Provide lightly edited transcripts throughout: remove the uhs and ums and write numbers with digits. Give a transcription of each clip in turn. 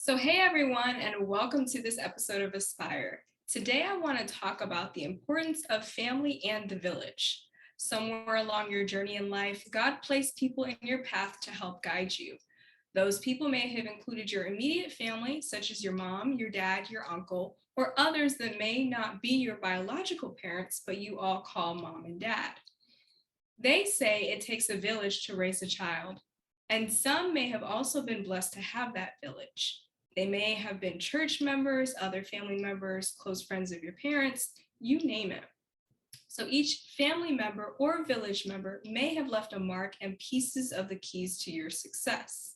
So, hey everyone, and welcome to this episode of Aspire. Today, I want to talk about the importance of family and the village. Somewhere along your journey in life, God placed people in your path to help guide you. Those people may have included your immediate family, such as your mom, your dad, your uncle, or others that may not be your biological parents, but you all call mom and dad. They say it takes a village to raise a child, and some may have also been blessed to have that village. They may have been church members, other family members, close friends of your parents, you name it. So each family member or village member may have left a mark and pieces of the keys to your success.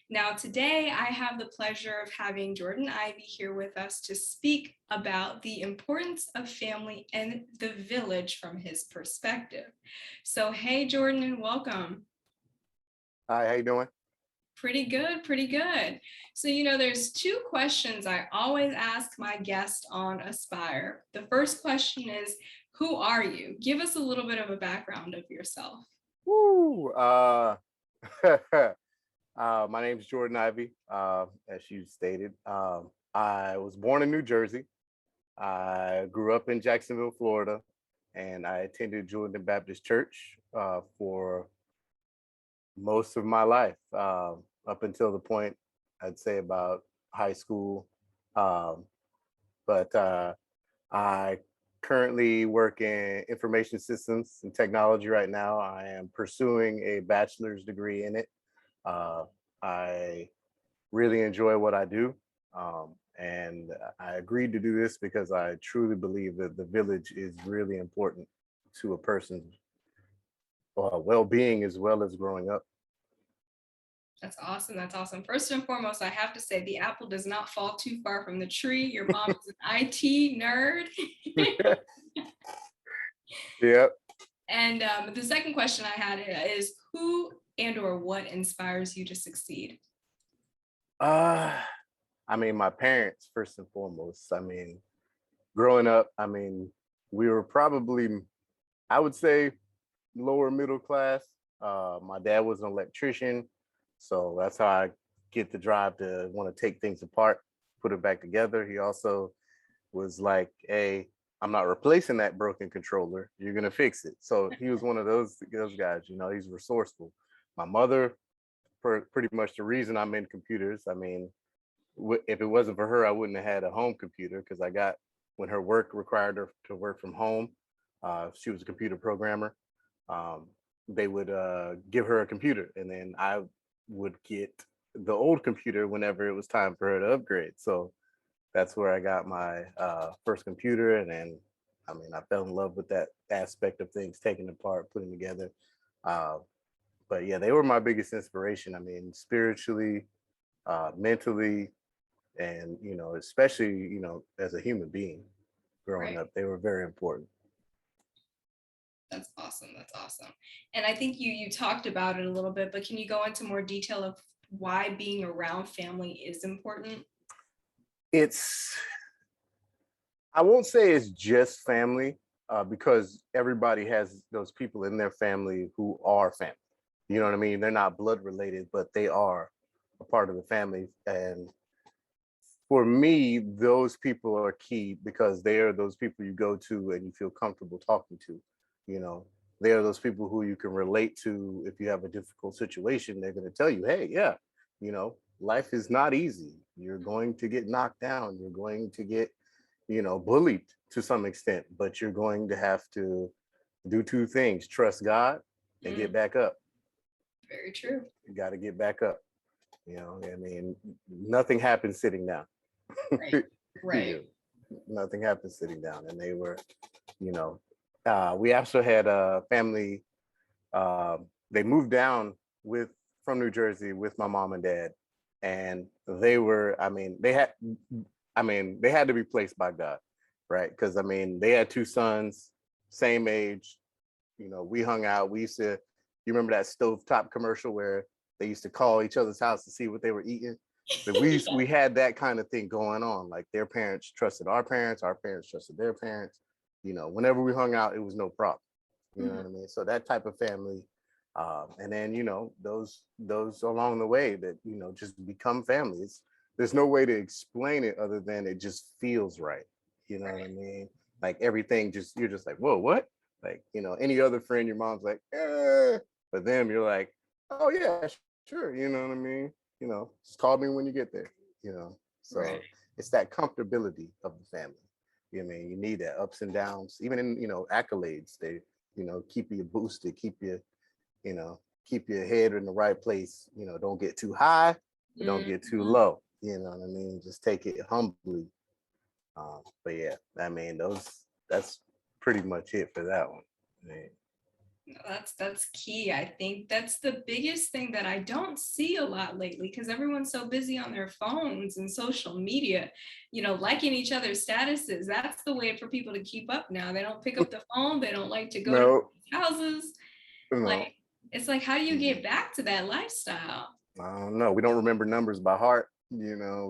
Now, today I have the pleasure of having Jordan Ivey here with us to speak about the importance of family and the village from his perspective. So, hey, Jordan, and welcome. Hi, how you doing? Pretty good, pretty good. So, there's two questions I always ask my guest on Aspire. The first question is, who are you? Give us a little bit of a background of yourself. Woo! My name is Jordan Ivey, as you stated. I was born in New Jersey. I grew up in Jacksonville, Florida, and I attended Jordan Baptist Church for most of my life, up until the point I'd say about high school. Um, but I currently work in information systems and technology right now. I am pursuing a bachelor's degree in it. Uh, I really enjoy what I do. And I agreed to do this because I truly believe that the village is really important to a person's well-being as well as growing up. That's awesome. That's awesome. First and foremost, I have to say the apple does not fall too far from the tree. Your mom is an IT nerd. Yep. And the second question I had is who and or what inspires you to succeed? Uh, I mean, my parents, first and foremost. I mean, growing up, I mean, we were probably, I would say, lower middle class. My dad was an electrician, so that's how I get the drive to want to take things apart, put it back together. He also was like, "Hey, I'm not replacing that broken controller. You're gonna fix it." So he was one of those guys. He's resourceful. My mother, for pretty much the reason I'm in computers. I mean, if it wasn't for her, I wouldn't have had a home computer because I got when her work required her to work from home. She was a computer programmer. Um, they would give her a computer, and then I would get the old computer whenever it was time for her to upgrade. So that's where I got my first computer, and then I mean I fell in love with that aspect of things, taking apart, putting together. Uh, but yeah, they were my biggest inspiration. I mean, spiritually, mentally, and especially as a human being growing Right. up, they were very important. That's awesome. That's awesome. And I think you talked about it a little bit, but can you go into more detail of why being around family is important? It's I won't say it's just family, because everybody has those people in their family who are family. You know what I mean? They're not blood related, but they are a part of the family. And for me, those people are key because they are those people you go to and you feel comfortable talking to. You know, they are those people who you can relate to if you have a difficult situation. They're going to tell you, hey, yeah, life is not easy. You're going to get knocked down. You're going to get, bullied to some extent, but you're going to have to do two things: trust God and Mm, get back up. very true. You got to get back up. I mean, nothing happens sitting down. Right. Yeah, Right. nothing happens sitting down. And they were, you know, we also had a family. They moved down with from New Jersey with my mom and dad, and they were. They had to be placed by God, right? Because I mean, they had two sons, same age. We hung out. We used to. You remember that stovetop commercial where they used to call each other's house to see what they were eating? But we had that kind of thing going on. Like their parents trusted our parents trusted their parents. Whenever we hung out, it was no problem. You know Mhm. what I mean? So that type of family, and then those along the way that just become families. there's no way to explain it other than it just feels right. You know what I Right. mean? Like everything just, you're just like, whoa, what? Like, any other friend, your mom's like, but them, you're like, oh yeah, sure. You know what I mean? Just call me when you get there, Right. so it's that comfortability of the family. You know what I mean? You need that ups and downs, even in, accolades. They, keep you boosted, you know, keep your head in the right place. Don't get too high, but don't get too Mhm. low. You know what I mean? Just take it humbly. But yeah, I mean, that's pretty much it for that one. Man. That's key. I think that's the biggest thing that I don't see a lot lately because everyone's so busy on their phones and social media, liking each other's statuses. That's the way for people to keep up now. They don't pick up the phone. They don't like to go to No, people's houses. Like, no, it's like, how do you mm, get back to that lifestyle? I don't know. We don't remember numbers by heart. We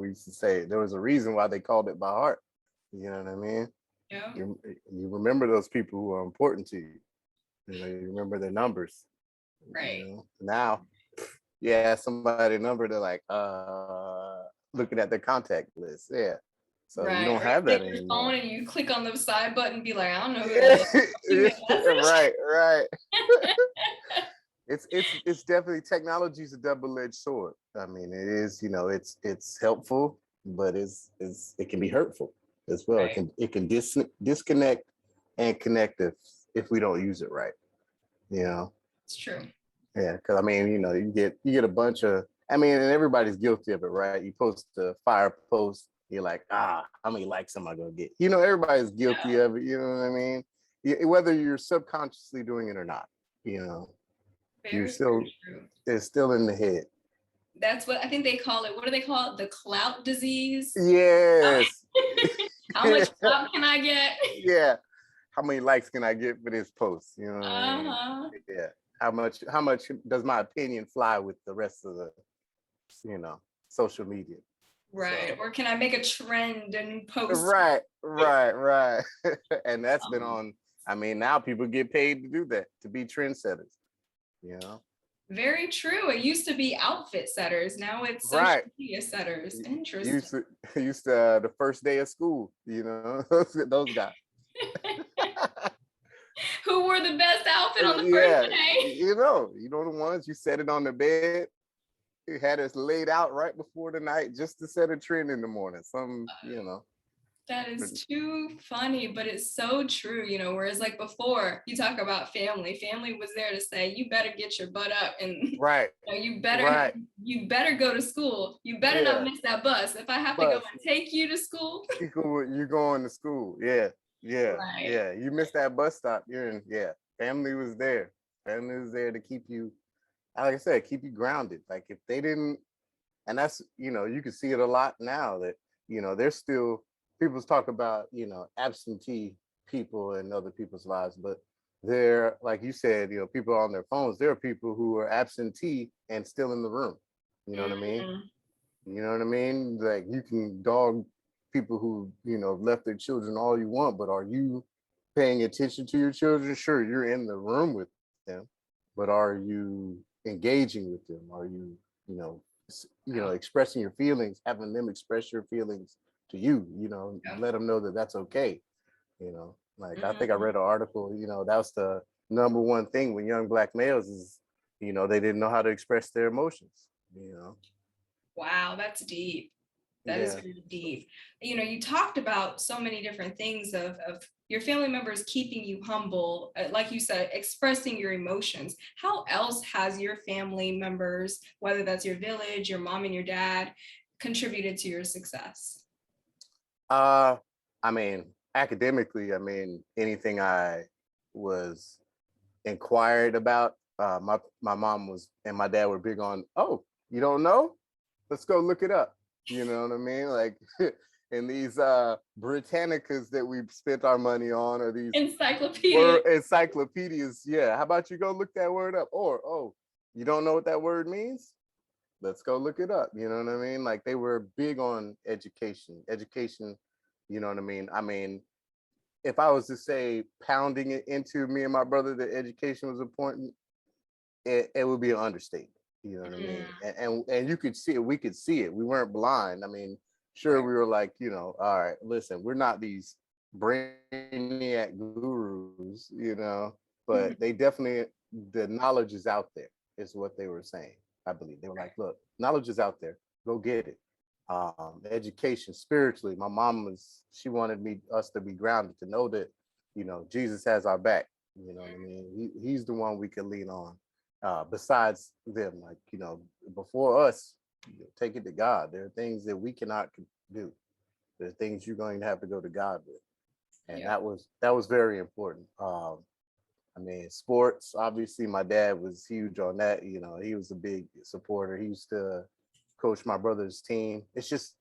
used to say there was a reason why they called it by heart. You know what I mean? Yeah. You remember those people who are important to you. You remember their numbers. Right. Now, yeah, somebody number, they're like, looking at their contact list. Yeah. So you Right. don't Or you have that take your phone anymore. and you click on the side button and be like, I don't know who that Yeah, is. Shoot me a message. right, right. It's definitely, technology is a double-edged sword. I mean, it is, it's helpful, but it can be hurtful as well. It Right. can disconnect and connect if we don't use it right. You know. It's true. Yeah, because I mean, you get a bunch of, I mean, and everybody's guilty of it, right? You post a fire post, you're like, how many likes am I gonna get? Everybody's guilty Yeah. of it. You know what I mean? Whether you're subconsciously doing it or not, you know, you're Very, very still true. it's still in the head. That's what I think they call it. What do they call it? The clout disease. Yes. How much clout can I get? Yeah. How many likes can I get for this post? You know what I mean? Uh-huh. Yeah. How much does my opinion fly with the rest of the, you know, social media? Right. So Or can I make a trend and post? right, right, right. And that's been Um, on, I mean, now people get paid to do that, to be trendsetters, you know? Very true. It used to be outfit setters. Now it's social Right. media setters. Interesting. Used to the first day of school, those guys. Who wore the best outfit on the first Yeah, day? the ones you set it on the bed. You had us laid out right before the night just to set a trend in the morning. That is too funny, but it's so true, whereas like before you talk about family was there to say, you better get your butt up and Right, you better right, you better go to school. You better not yeah. miss that bus. If I have to go But and take you to school. you going to school. Yeah, yeah, Right. yeah. You missed that bus stop. Yeah. Family was there. Family was there to keep you, like I said, keep you grounded. Like if they didn't, and that's, you can see it a lot now that, there's still, people's talk about, absentee people in other people's lives, but there, like you said, people on their phones, there are people who are absentee and still in the room. You know what I mean? Mhm. You know what I mean? Like you can dog people who, left their children all you want, but are you paying attention to your children? Sure, you're in the room with them, but are you engaging with them? Are you, you know, Wow. expressing your feelings, having them express your feelings to you, Yeah. let them know that that's okay. Like I think I Mhm. read an article, that was the number one thing with young black males is, they didn't know how to express their emotions, Wow, that's deep. That is yeah. really deep. You talked about so many different things of your family members keeping you humble, like you said, expressing your emotions. How else has your family members, whether that's your village, your mom and your dad, contributed to your success? Uh, I mean, academically, I mean, anything I was inquired about, my mom was and my dad were big on, oh, you don't know? Let's go look it up. You know what I mean? Like and these Britannicas that we spent our money on, or these Encyclopedia. word encyclopedias. Yeah. How about you go look that word up? Or, oh, you don't know what that word means? Let's go look it up. You know what I mean? Like they were big on education. Education, you know what I mean? I mean, if I was to say pounding it into me and my brother that education was important, it would be an understatement. You know what I mean? Mm, And you could see it. We could see it. We weren't blind. I mean, sure, right. we were like, all right, listen, we're not these brainiac gurus, but Mhm. they definitely, the knowledge is out there, is what they were saying. I believe they were like, look, knowledge is out there. Go get it. Education spiritually. My mom she wanted us to be grounded, to know that, Jesus has our back. You know what I mean? He's the one we can lean on. Besides them, like, before us, take it to God. There are things that we cannot do. There are things you're going to have to go to God with, and Yeah. that was very important. I mean, sports. Obviously, my dad was huge on that. He was a big supporter. He used to coach my brother's team. It's just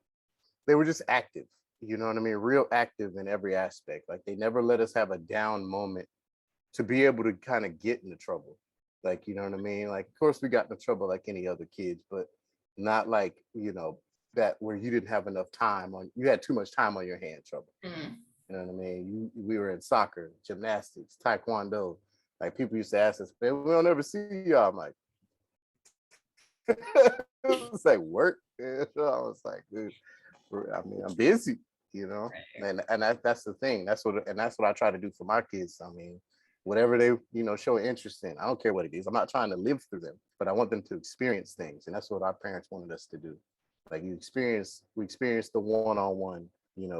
they were just active. You know what I mean? Real active in every aspect. Like they never let us have a down moment to be able to kind of get into trouble. Like, you know what I mean? Like, of course, we got into trouble like any other kids, but not like, that where you didn't have enough time you had too much time on your hand trouble. Mm. You know what I mean? We were in soccer, gymnastics, taekwondo. Like people used to ask us, man, we don't ever see y'all. I'm like, it was like work. I was like, dude, I mean, I'm busy, Right. and that's the thing. That's what I try to do for my kids. I mean, whatever they show interest in, I don't care what it is. I'm not trying to live through them, but I want them to experience things, and that's what our parents wanted us to do. Like we experience the one-on-one,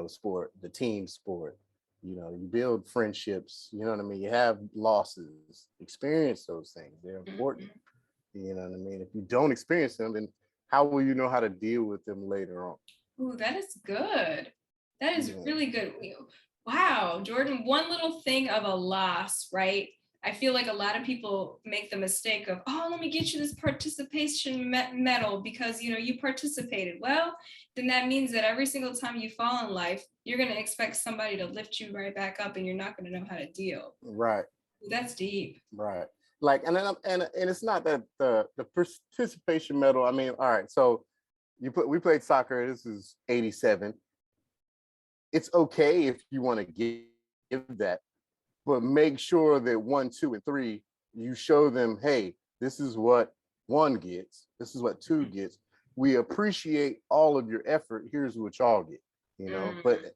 sport, the team sport. You build friendships. You know what I mean. You have losses. Experience those things. They're important. Mhm. You know what I mean. If you don't experience them, then how will you know how to deal with them later on? Ooh, that is good. That is Yeah. really good. Wow, Jordan, one little thing of a loss, right? I feel like a lot of people make the mistake of, oh, let me get you this participation medal because you participated. Well, then that means that every single time you fall in life, you're going to expect somebody to lift you right back up, and you're not going to know how to deal. Right. That's deep. Right. Like, and then and it's not that the participation medal. I mean, all right. So we played soccer. This is '87. It's okay if you want to give that, but make sure that 1, 2, and 3, you show them, hey, this is what 1 gets. This is what 2 gets. We appreciate all of your effort. Here's what y'all get. But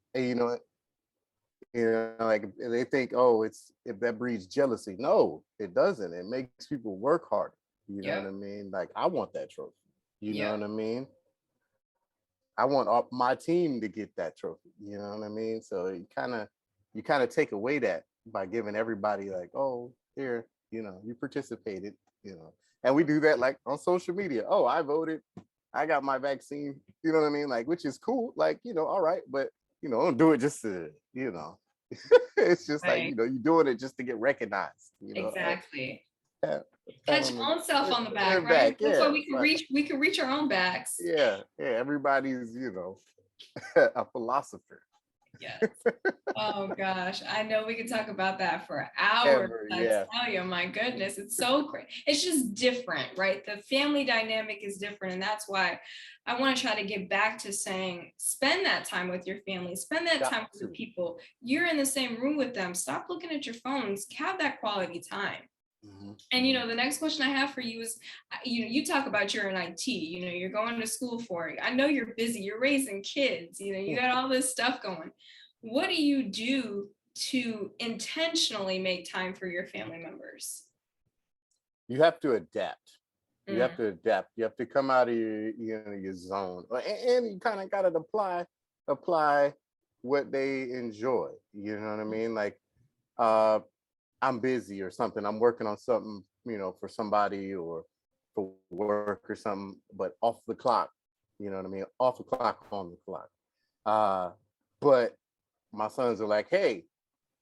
Mm, like they think, oh, it's if that breeds jealousy. No, it doesn't. It makes people work harder. You know what I yep. mean? Like I want that trophy. You know Yep. what I mean? I want my team to get that trophy. You know what I mean? So you kind of take away that by giving everybody like, oh, here, you participated, and we do that like on social media. Oh, I voted, I got my vaccine. You know what I mean? Like, which is cool. Like, all right, but don't do it just to, it's just like, Right. you're doing it just to get recognized. Exactly. Pat, pat Pat on your own self on the the back, right? back. That's why Yeah, we can like, reach our own backs. yeah. Everybody's, a philosopher. Yes. Oh gosh, I know we could talk about that for hours. Ever, I yeah. tell you, my goodness, it's so great. It's just different, right? The family dynamic is different. And that's why I want to try to get back to saying, spend that time with your family, spend that Got time with the to. people. You're in the same room with them. Stop looking at your phones, have that quality time. Hmm. And Hmm. the next question I have for you is, you talk about you're in IT, you're going to school for it. I know you're busy, you're raising kids, you got all this stuff going. What do you do to intentionally make time for your family members? You have to adapt. You have Mm, to adapt. You have to come out of your zone, and you kind of got to apply what they enjoy. You know what I mean? Like, uh, I'm busy or something. I'm working on something, for somebody or for work or something, but off the clock. You know what I mean? Off the clock, on the clock. Uh, but my sons are like, hey,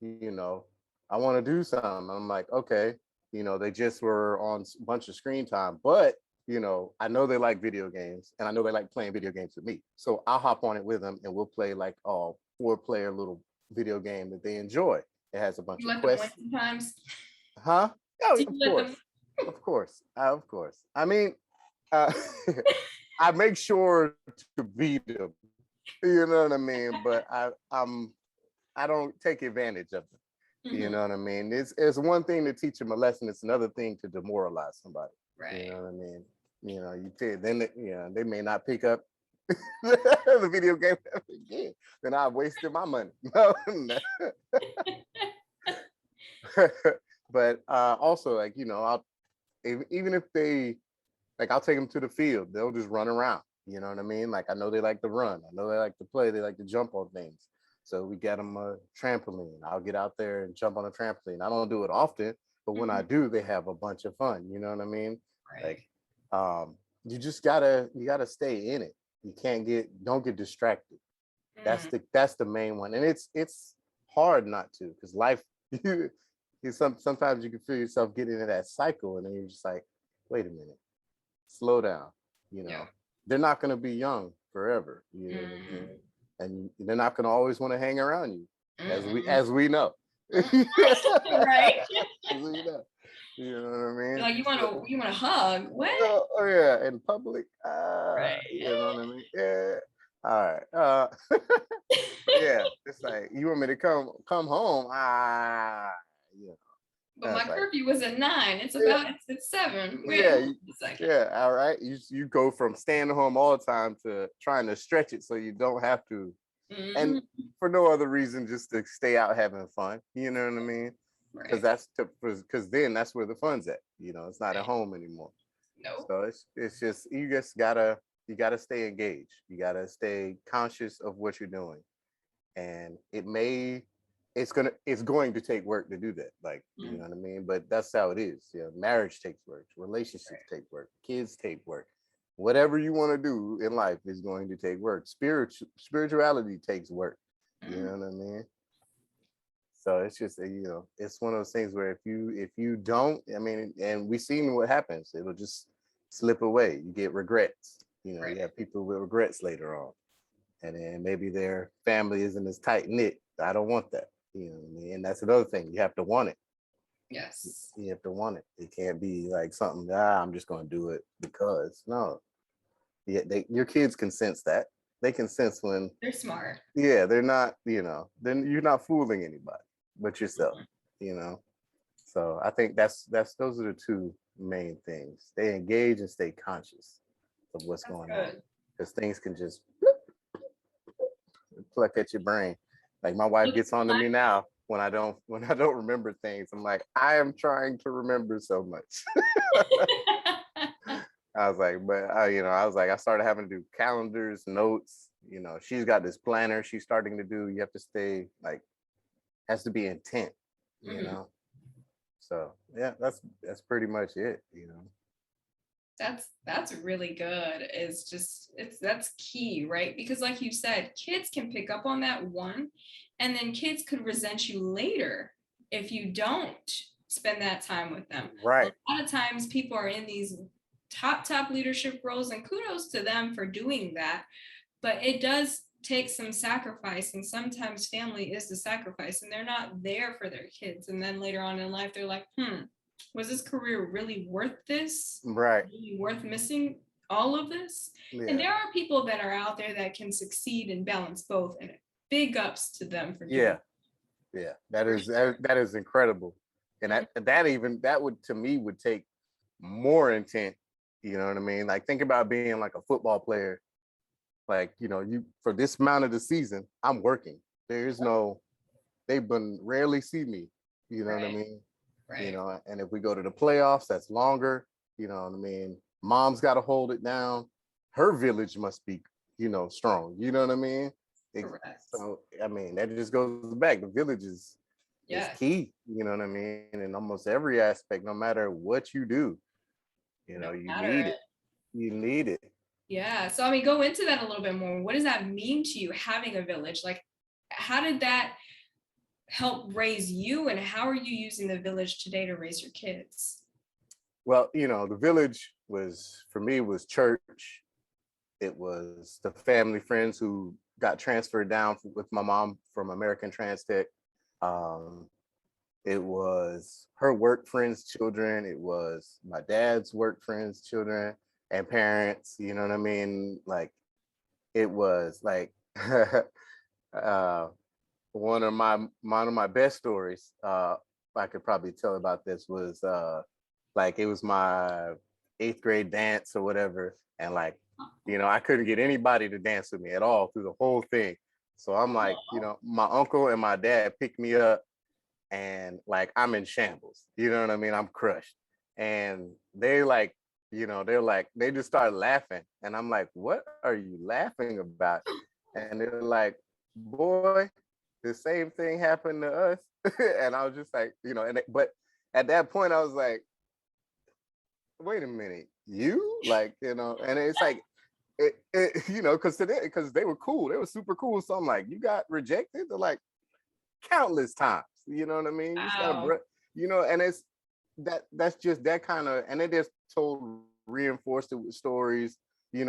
you know, I want to do something. I'm like, okay, they just were on a bunch of screen time, but I know they like video games and I know they like playing video games with me. So I'll hop on it with them and we'll play like a 4-player little video game that they enjoy. It has a bunch you of let them win quests. sometimes? Huh? Oh, Do you of let them? course. Of course. Of course. I mean, uh, I make sure to beat them. You know what I mean? But I don't take advantage of them. You Mhm. know what I mean? It's one thing to teach them a lesson. It's another thing to demoralize somebody. You Right. know what I mean? they may not pick up the video game again. Then I wasted my money. No, but also, like, I'll even if they, like, I'll take them to the field. They'll just run around. You know what I mean? Like, I know they like to run. I know they like to play. They like to jump on things. So we get them a trampoline. I'll get out there and jump on a trampoline. I don't do it often, but when I do, they have a bunch of fun. You know what I mean? Right. Like, you gotta stay in it. You don't get distracted. That's the main one, and it's hard not to, because life. Sometimes you can feel yourself getting into that cycle, and then you're just like, wait a minute, slow down. Yeah. They're not going to be young forever. You know what I mean? And they're not going to always want to hang around you, as we know. Right. As we know. You know what I mean? Like, you want to hug? What? Oh yeah, in public. Right. You know what I mean? Yeah. All right. Yeah, it's like, you want me to come home? Yeah. But my Like, curfew was at 9. It's 7. Wait yeah, a second. yeah. All right. You go from staying home all the time to trying to stretch it so you don't have to, and for no other reason, just to stay out having fun. You know what I mean? Because Right. because then that's where the fun's at. It's not at home anymore. No. So it's just, you gotta stay engaged. You gotta stay conscious of what you're doing, and it's going to take work to do that. Like, you know what I mean? But that's how it is. Yeah, marriage takes work, relationships take work, kids take work. Whatever you want to do in life is going to take work. Spirituality takes work. You know what I mean? So it's just it's one of those things where if you don't, I mean, and we've seen what happens. It'll just slip away. You get regrets. Right. You have people with regrets later on, and then maybe their family isn't as tight knit. I don't want that. You know what I mean? And that's another thing. You have to want it. Yes. You have to want it. It can't be like something, I'm just going to do it because. No. Yeah, your kids can sense that. They can sense when They're smart. Yeah, they're not, then you're not fooling anybody but yourself, So I think those are the two main things. Stay engaged and stay conscious of what's going on. Because things can just pluck at your brain. Like, my wife gets on to me now when I don't remember things. I'm like, I am trying to remember so much. I was like, but I started having to do calendars, notes. She's got this planner she's starting to do. You have to stay, like, has to be intent, So yeah, that's pretty much it. That's really good. That's key, right? Because like you said, kids can pick up on that one, and then kids could resent you later if you don't spend that time with them. Right. A lot of times people are in these top leadership roles, and kudos to them for doing that, but it does take some sacrifice, and sometimes family is the sacrifice, and they're not there for their kids, and then later on in life they're like, was this career really worth this? Right. Really worth missing all of this? Yeah. And there are people that are out there that can succeed and balance both, and big ups to them for doing that. Yeah, that is incredible. And that would, to me, would take more intent. You know what I mean? Like, think about being like a football player. Like, you, for this amount of the season, I'm working. There's no, they rarely see me. You know what I mean? Right. And if we go to the playoffs, that's longer. You know what I mean? Mom's got to hold it down. Her village must be, strong. You know what I mean? So, I mean, that just goes back. The village is key. You know what I mean? In almost every aspect, no matter what you do, you need it. You need it. Yeah. So, I mean, go into that a little bit more. What does that mean to you, having a village? Like, how did that help raise you, and how are you using the village today to raise your kids? Well, the village for me was church. It was the family friends who got transferred down with my mom from American Trans Tech. It was her work friends' children. It was my dad's work friends' children and parents. You know what I mean? Like, it was like one of my best stories. I could probably tell about this was like, it was my eighth grade dance or whatever. And like, I couldn't get anybody to dance with me at all through the whole thing. So I'm like, my uncle and my dad picked me up and like I'm in shambles. You know what I mean? I'm crushed. And they like, they're like, they just start laughing. And I'm like, what are you laughing about? And they're like, boy, the same thing happened to us. And I was just like, but at that point I was like, wait a minute, you like, and it's like, because they were cool. They were super cool. So I'm like, you got rejected? They're like, countless times. You know what I mean? You just Wow. gotta, and it's that's just that kind of, and they just reinforced it with stories, and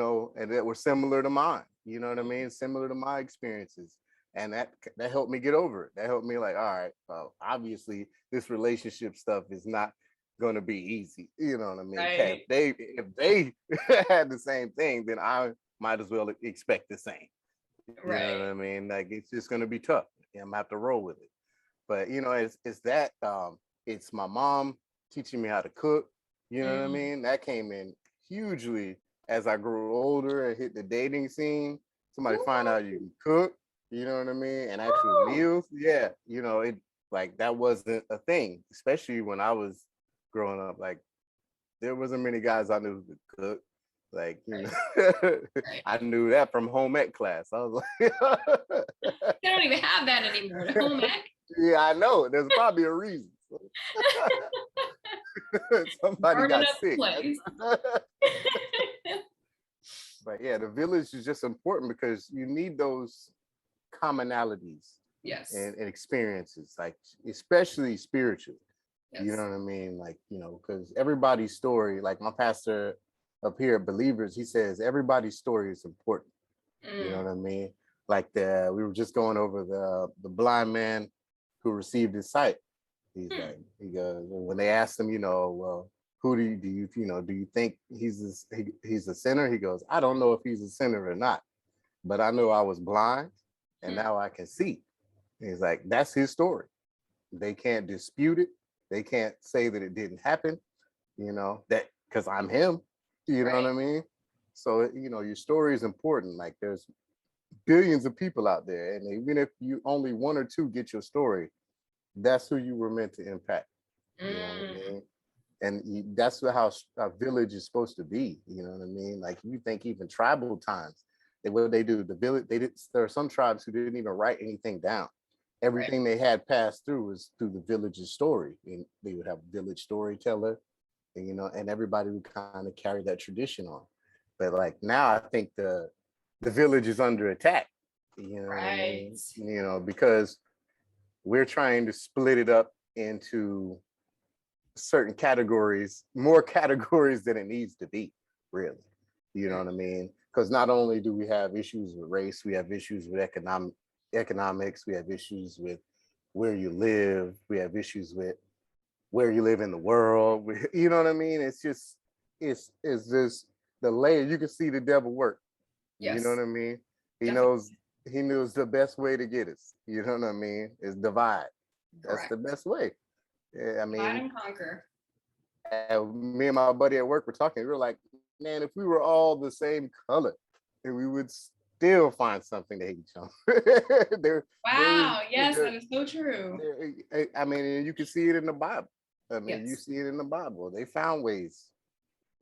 that were similar to mine. You know what I mean? Similar to my experiences. And that helped me get over it. That helped me like, all right, well, obviously this relationship stuff is not gonna be easy. You know what I mean? Right. If they had the same thing, then I might as well expect the same. You know what Right. I mean? Like it's just gonna be tough. I'm gonna have to roll with it. But it's that it's my mom teaching me how to cook. You know what I Mm. mean? That came in hugely as I grew older and hit the dating scene. Somebody find out you Woo. can cook, you know what I mean? And actual Woo. meals. Yeah, it like that wasn't a thing, especially when I was growing up. Like there wasn't many guys I knew who could cook. Like, Right. Right. I knew that from home ec class. I was like, They don't even have that anymore. The home ec. yeah, I know. There's probably a reason. Somebody Burning got up the sick. place. But yeah, the village is just important because you need those commonalities Yes. and experiences, like especially spiritual. You know Yes. what I mean? Like, because everybody's story, like my pastor up here at Believers, he says everybody's story is important. You know Mm. what I mean? Like we were just going over the blind man who received his sight. Hmm. He goes, when they asked him, well, who do you think he's a sinner? He goes, I don't know if he's a sinner or not, but I know I was blind and Hmm. now I can see. And he's like, that's his story. They can't dispute it. They can't say that it didn't happen, that because I'm him, you know what Right. I mean? So, your story is important. Like there's billions of people out there. And even if you only one or two get your story, that's who you were meant to impact. You know what I Mm. mean? And that's how a village is supposed to be. You know what I mean? Like you think even tribal times, what they do, the village, there are some tribes who didn't even write anything down. Right. Everything they had passed through was through the village's story. And they would have a village storyteller, and, and everybody would kind of carry that tradition on. But like now I think the village is under attack. You know what I Right. mean? Because we're trying to split it up into certain categories, more categories than it needs to be, really. You know Very what I mean? Because not only do we have issues with race, we have issues with economics, we have issues with where you live, we have issues with where you live in the world. You know what I mean? It's just the layer. You can see the devil work. You know what yes. I mean? He Definitely. knows he knows the best way to get us. You know what I mean? Is divide. That's the Correct. best way. Yeah, I Divide mean, and conquer. me and my buddy at work were talking. We were like, man, if we were all the same color, then we would still find something to hate each other. Wow. Yes, that is so true. I mean, you can see it in the Bible. I mean, you Yes. see it in the Bible. They found ways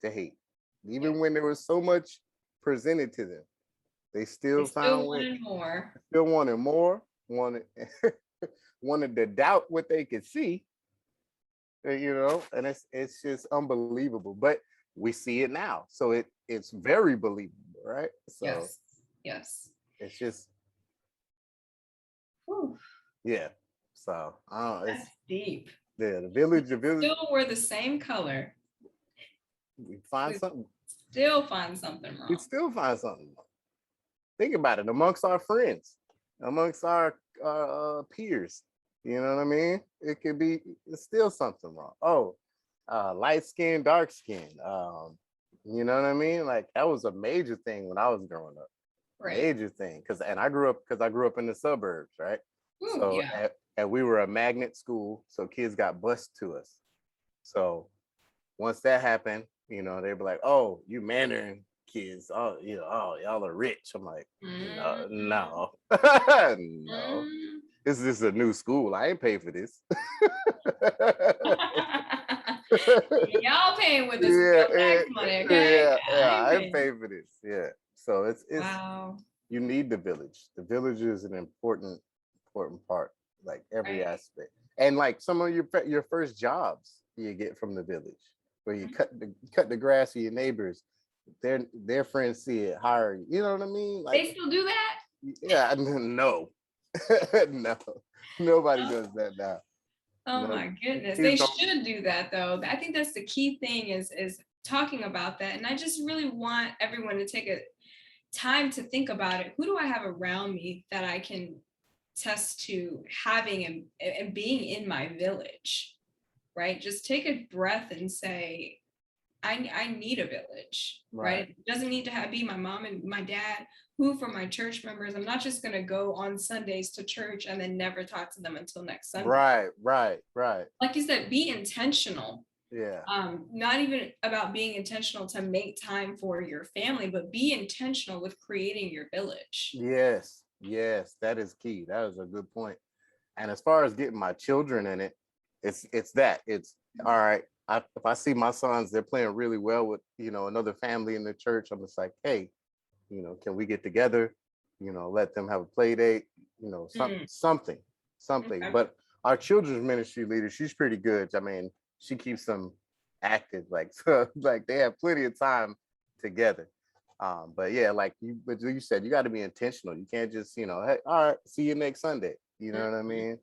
to hate, Yes. even when there was so much presented to them. They They still still found ways. wanted more. Still wanted more. Wanted wanted to doubt what they could see, and it's just unbelievable. But we see it now, so it's very believable, right? So Yes. Yes. it's just Whew, yeah. So it's that's deep. yeah, We the village. still were the same color. We find We something. still find something We wrong. still find something. Think about it amongst our friends, amongst our peers. You know what I mean? It's still something wrong. Oh, light skin, dark skin. You know what I mean? Like that was a major thing when I was growing up. Right. Major thing. Because I grew up in the suburbs, right? Ooh, So yeah. and we were a magnet school, so kids got bused to us. So once that happened, You know, they'd be like, "Oh, you Mandarin kids, oh, you know, oh, y'all are rich." I'm like, Mm, no, no, no. mm. This is a new school. I ain't paid for this. Y'all paying with this Yeah, real tax money, okay? yeah, yeah. I ain't I ain't paying. paid for this. Yeah. So it's Wow. you need the village. The village is an important part, like every Right. aspect. And like some of your first jobs you get from the village, where you cut the grass for your neighbors. Their friends see it, hire you. You know what I mean? Like, They still do that? yeah, no, no, nobody Oh, does that now. oh No, my goodness. kids They don't. should do that though. I think that's the key thing is talking about that. And I just really want everyone to take a time to think about it. Who do I have around me that I can test to having and being in my village, right? Just take a breath and say, I need a village, Right, right? It doesn't need to be my mom and my dad, who for my church members, I'm not just going to go on Sundays to church and then never talk to them until next Sunday. right. Like you said, be intentional. Yeah, Not even about being intentional to make time for your family, but be intentional with creating your village. yes, that is key. That is a good point. And as far as getting my children in it, it's that. It's all right. If I see my sons, they're playing really well with, you know, another family in the church, I'm just like, hey, you know, can we get together? You know, let them have a play date, you know, Mm, something. okay. But our children's ministry leader, she's pretty good. I mean, she keeps them active, like so, like they have plenty of time together. But yeah, but you said, you got to be intentional. You can't just, you know, hey, all right, see you next Sunday. You know what I Mhm. mean?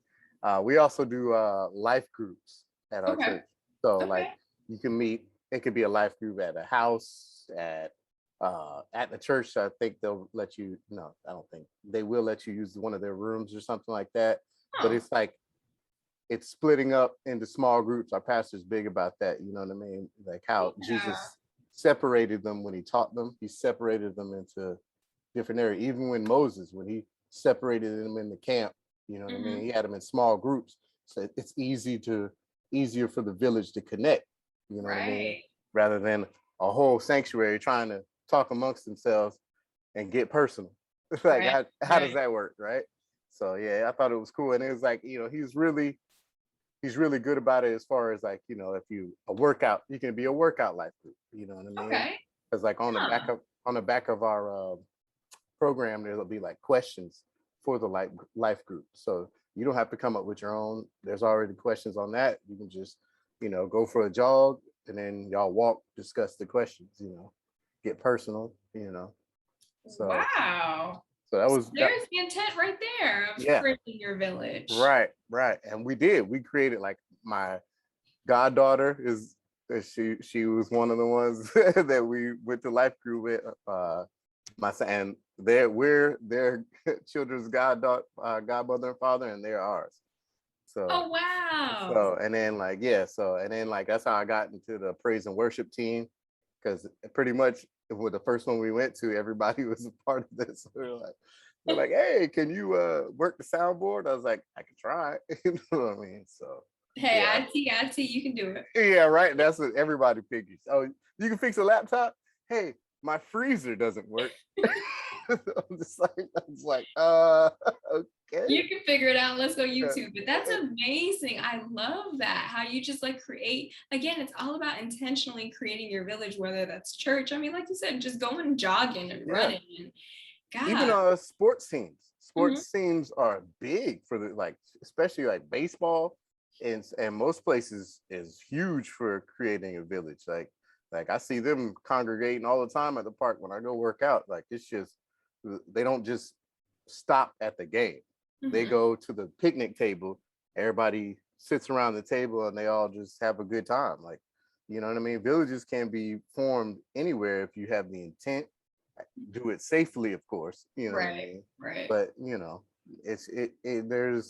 We also do life groups at our Okay. church. So like Okay. you can meet, it could be a life group at a house, at the church. I think they'll let you, no, I don't think they will let you use one of their rooms or something like that. But Oh, it's like it's splitting up into small groups. Our pastor's big about that. You know what I mean? Like how yeah. Jesus separated them when he taught them. He separated them into different areas. Even when Moses, when he separated them in the camp, you know what I mean? Hmm. He had them in small groups. So it's easier for the village to connect, you know what I mean? Right. Rather than a whole sanctuary trying to talk amongst themselves and get personal. Like Right. how does Right. that work, right? So yeah, I thought it was cool. And it was like, you know, he's really good about it, as far as like, you know, if you a workout, you can be a workout life group, you know what I mean? Okay. Because like Huh. on the back of our program, there'll be like questions for the life group. So you don't have to come up with your own. There's already questions on that. You can just, you know, go for a jog and then y'all walk, discuss the questions, you know, get personal, you know. So Wow. so that So was that. there's the intent right there of Yeah, creating your village. right. And we created like my goddaughter is she was one of the ones that we went to life group with. My son, and we're their children's godmother and father, and they're ours. So Oh, wow. so and then like yeah, so and then like that's how I got into the praise and worship team, because pretty much with the first one we went to, everybody was a part of this. They're like, hey, can you work the soundboard? I was like, I can try. You know what I mean? So Hey, yeah, IT, you can do it. yeah, right. That's what everybody figures. Oh, you can fix a laptop? Hey, my freezer doesn't work. I'm just like, okay. You can figure it out. Let's go Uh, YouTube. But that's uh, amazing. I love that. How you just like create, again, it's all about intentionally creating your village, whether that's church. I mean, like you said, just going jogging and yeah. running and Even God. sports teams. Mhm. Sports teams are big for the like, especially like baseball, and most places is huge for creating a village. Like I see them congregating all the time at the park when I go work out. Like it's just they don't just stop at the game. They Mhm. go to the picnic table. Everybody sits around the table and they all just have a good time. Like, you know what I mean? Villages can be formed anywhere if you have the intent, do it safely, of course, you know what I Right, mean? right. But you know,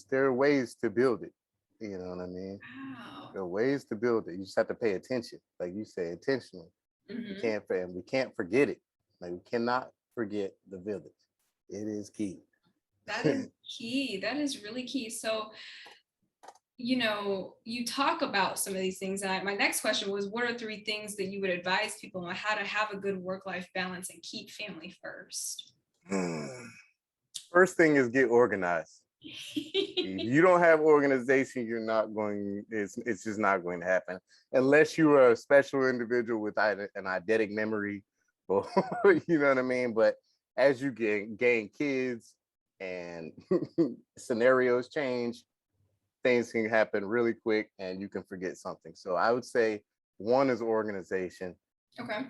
there are ways to build it. You know what I mean? Wow. There are ways to build it. You just have to pay attention, like you say, intentionally. Mhm. We can't forget it. Like we cannot forget the village. It is key. That is key. That is really key. So you talk about some of these things. And my next question was, what are three things that you would advise people on how to have a good work-life balance and keep family first? First thing is get organized. If you don't have organization, you're not going. It's just not going to happen unless you are a special individual with an eidetic memory, or you know what I mean. But as you gain kids and scenarios change, things can happen really quick, and you can forget something. So I would say one is organization. Okay.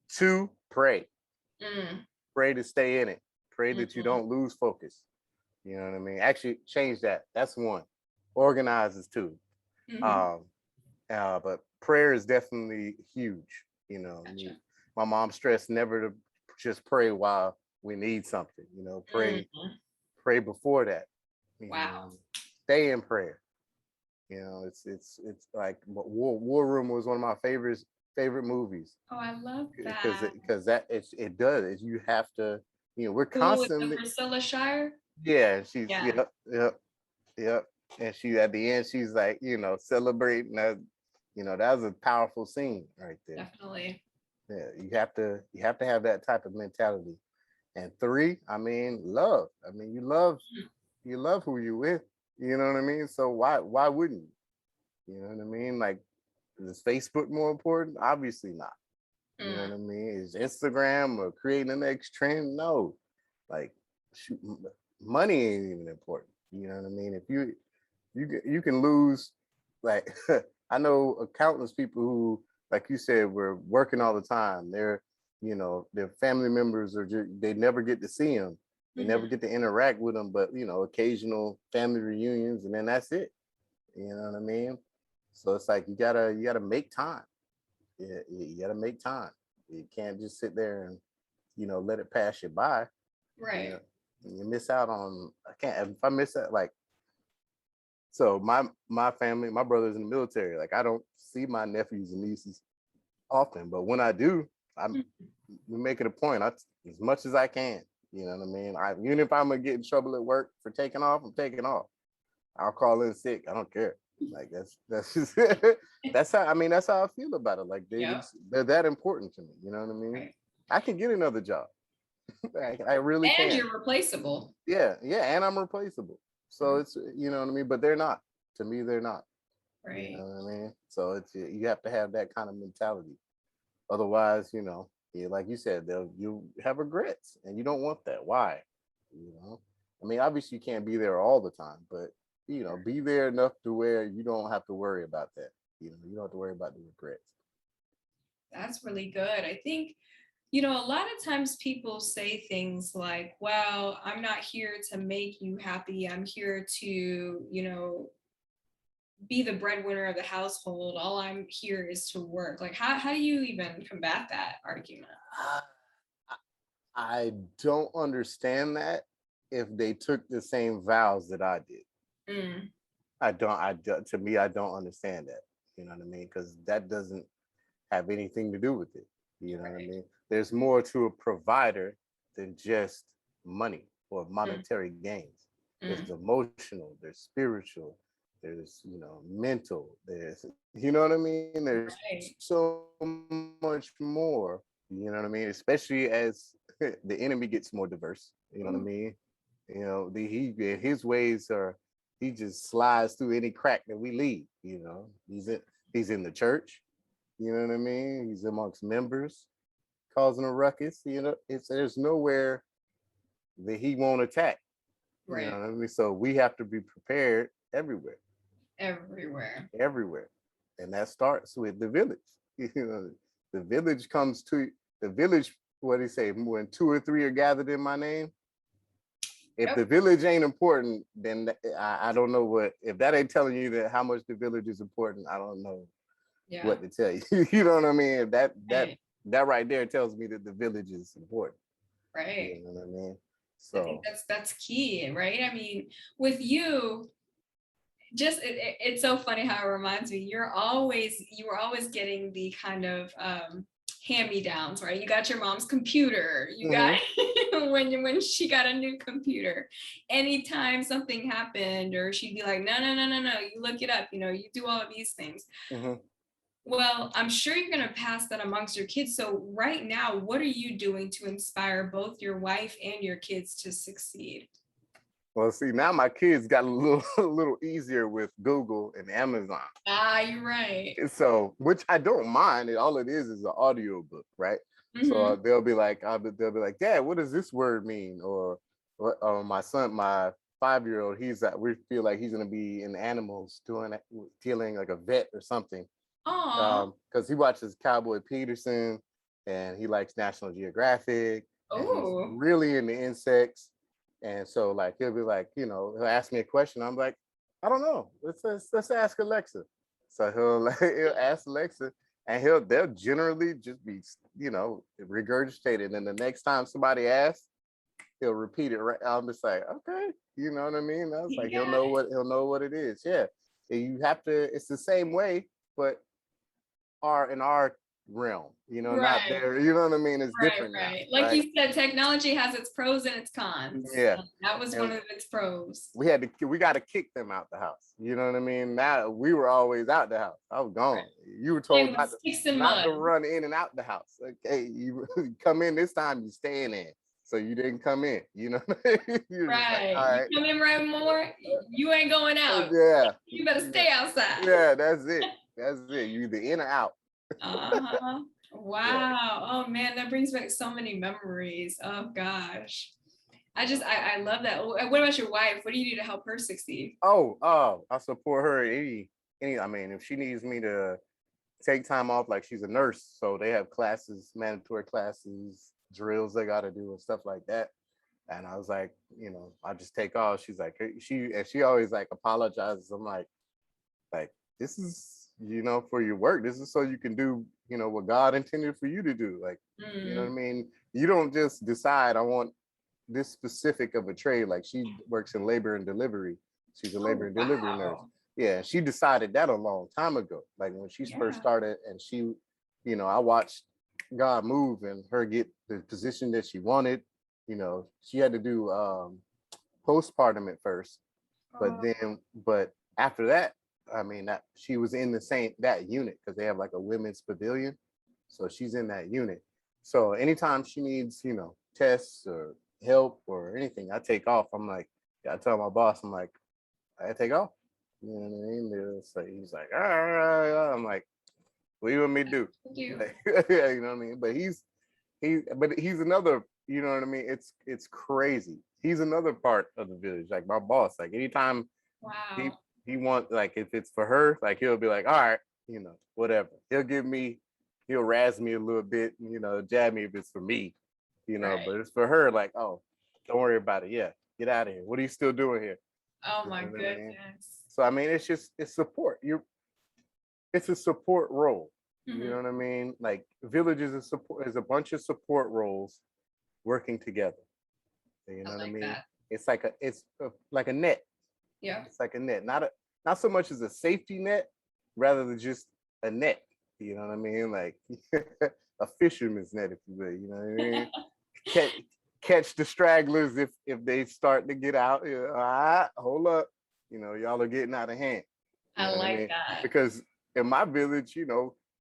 Two, pray. Mm. Pray to stay in it. Pray that you Mhm. don't lose focus. You know what I mean? Actually, change that. That's one. Organize is two. Mhm. Um, but prayer is definitely huge. You know, Gotcha. my mom stressed never to just pray while we need something. You know, Mhm. pray before that. You Wow. know, stay in prayer. You know, it's like War Room was one of my favorite movies Oh, I love because that. that it does. You have to. You know, we're The one with the constantly. Priscilla Shire? Yeah, she's Yeah, yep. And she at the end, she's like, you know, celebrating that. You know, that was a powerful scene right there. definitely. Yeah, you have to have that type of mentality. And three, I mean, love. I mean, you love who you with. You know what I mean? So why wouldn't you? You know what I mean? Like, is Facebook more important? Obviously not. You know Mm. what I mean? Is Instagram or creating the next trend? No. Like, shoot, money ain't even important. You know what I mean? If you can lose, like, I know countless people who, like you said, were working all the time. Their family members are just, they never get to see them. They Mhm. never get to interact with them, but occasional family reunions, and then that's it. You know what I mean? So it's like you gotta make time. Yeah, you gotta make time. You can't just sit there and let it pass you by. You Right. know, you miss out on. I can't. If I miss that, like, so my family, my brother's in the military. Like, I don't see my nephews and nieces often, but when I do, I'm Mhm. we make it a point. As much as I can. You know what I mean? Even if I'm gonna get in trouble at work for taking off, I'm taking off. I'll call in sick. I don't care. Like, that's just that's how I feel about it. Like, Yep. they're that important to me. You know what I mean? Right. I can get another job. I really And can. you're replaceable. Yeah, yeah, and I'm replaceable. So Mhm. it's what I mean, but they're not. To me, they're not. You know Right. what I mean? So it's you have to have that kind of mentality. Otherwise, like you said, you have regrets, and you don't want that. Why? You know, I mean, obviously you can't be there all the time, but be there enough to where you don't have to worry about that. You don't have to worry about the regrets. That's really good. I think, a lot of times people say things like, well, I'm not here to make you happy. I'm here to, be the breadwinner of the household. All I'm here is to work. Like, how do you even combat that argument? Ah, I don't understand that if they took the same vows that I did. Mm. To me, I don't understand that. You know what I mean? Because that doesn't have anything to do with it. You know what I Right. mean? There's more to a provider than just money or Mm. monetary gains. There's Mm. emotional, there's spiritual, there's mental, there's you know what I mean? There's Right. so much more. You know what I mean? Especially as the enemy gets more diverse. You know what I Ooh. mean? His ways are he just slides through any crack that we leave. He's in the church. You know what I mean? He's amongst members, causing a ruckus. There's nowhere that he won't attack. You know Right. what I mean? So we have to be prepared everywhere, Everywhere. everywhere, and that starts with the village. You know, the village comes to the village. What do you say? When two or three are gathered in my name. If the Yep. village ain't important, then I don't know what. If that ain't telling you that how much the village is important, I don't know Yeah. what to tell you. You know what I mean? Right. That right there tells me that the village is important. You Right. know what I mean? I think So that's key, right? I mean, with you, just it's so funny how it reminds me. You were always getting the kind of hand-me-downs, right? You got your mom's computer. You got Mm-hmm. when she got a new computer. Anytime something happened, or she'd be like, no, no, no, no, no, you look it up, you do all of these things. Mm-hmm. Well, I'm sure you're going to pass that amongst your kids. So right now, what are you doing to inspire both your wife and your kids to succeed? Well, see, now my kids got a little a little easier with Google and Amazon. Ah, you're right. So, which I don't mind. All it is an audio book, right? So Mm-hmm. they'll be like, Dad, what does this word mean? Or my son, my 5-year-old, we feel like he's gonna be in animals dealing like a vet or something. Aw. Because he watches Cowboy Peterson and he likes National Geographic and he's Oh. really into insects. And so like he'll be like, he'll ask me a question. I'm like, I don't know. Let's ask Alexa. So he'll ask Alexa and they'll generally just be, regurgitated. And the next time somebody asks, he'll repeat it right. I'm just like, okay, you know what I mean? I was like, Yeah. he'll know what it is. Yeah. And you have to, it's the same way, but are in our realm, not Right. there. You know what I mean? It's Right, different now, right. Like right? you said, technology has its pros and its cons. Yeah. That was one And of its pros. we got to kick them out the house. You know what I mean? Now we were always out the house. I was Right. gone. You were Playing told with sticks and not mud. to run in and out the house. Okay, you come in this time, you staying in. So you didn't come in. You know, you're just like, Right. all You right, come in right more, you ain't going out. yeah, You better stay outside. yeah, that's it. That's it. You either in or out. Uh-huh. Yeah. Wow. Oh man, that brings back so many memories. Oh gosh. I love that. What about your wife? What do you do to help her succeed? Oh, I support her any. I mean, if she needs me to take time off, like she's a nurse, so they have classes, mandatory classes, drills they got to do and stuff like that. And I was like, I just take off. She's like, she always like apologizes. I'm like this is for your work. This is so you can do what God intended for you to do. Like, you know what I Mm. mean? You don't just decide I want this specific of a trade. Like she works in labor and delivery. She's a labor Oh and delivery nurse. wow. Yeah, she decided that a long time ago. Like when she first Yeah. started, and I watched God move and her get the position that she wanted. She had to do postpartum at first, but Oh, but after that, I mean, that she was in that unit because they have like a women's pavilion, so she's in that unit. So anytime she needs, tests or help or anything, I take off. I'm like, yeah, I tell my boss, I'm like, I take off. You know what I mean? So he's like, all right. I'm like, what do you want me to do? thank you. Like, yeah, you know what I mean? But he's another, you know what I mean? It's crazy. He's another part of the village, like my boss. Like anytime he Wow. he wants, like if it's for her, like he'll be like, all right, whatever. He'll razz me a little bit, jab me if it's for me, Right. but it's for her, like, oh, don't worry about it. Yeah, get out of here. What are you still doing here? Oh You my know what I mean? goodness. So I mean, it's support. It's a support role. You Mhm. know what I mean? Like villages is a bunch of support roles working together. You I know what I like mean? that. Like a net. Yeah. It's like a net, not so much as a safety net, rather than just a net. You know what I mean? Like a fisherman's net, if you will. You know what I mean? Catch catch the stragglers if they start to get out. Hold up. Y'all are getting out of hand. You I know what I like mean? that. Because in my village,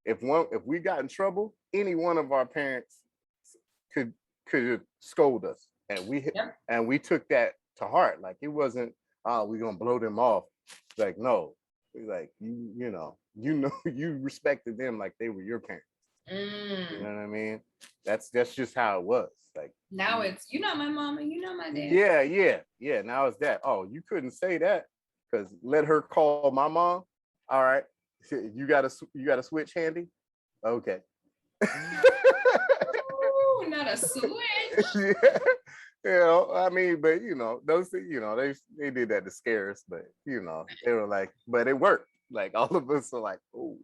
if we got in trouble, any one of our parents could scold us, Yep. and we took that to heart. Like it wasn't, oh, we're gonna blow them off. Like no, like you respected them like they were your parents. You Mm. know what I mean? That's just how it was. Like Now it's you're not my mom and you're not my dad. yeah. Now it's that. Oh, you couldn't say that because let her call my mom. All right, you got a switch handy. Okay. Ooh, not a switch. Yeah. I mean, but those things, they did that to scare us, but they were like, but it worked. Like all of us are like, oh,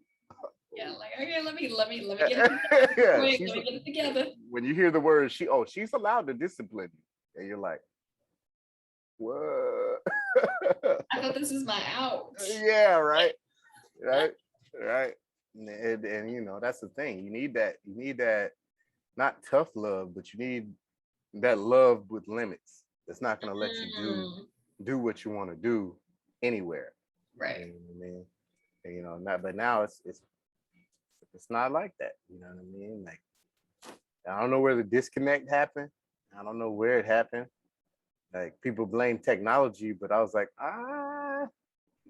Yeah, like okay, let me get it together. yeah. Wait, let me get it together. When you hear the word she's allowed to discipline you, and you're like, what? I thought this was my out. Yeah, right, right, right. And you know, that's the thing. You need that not tough love, but you need that love with limits. It's not gonna let you Mm, do what you want to do anywhere. right. You know what I mean? And, you know, not but now it's not like that. You know what I mean? Like I don't know where the disconnect happened. I don't know where it happened. Like people blame technology, but I was like,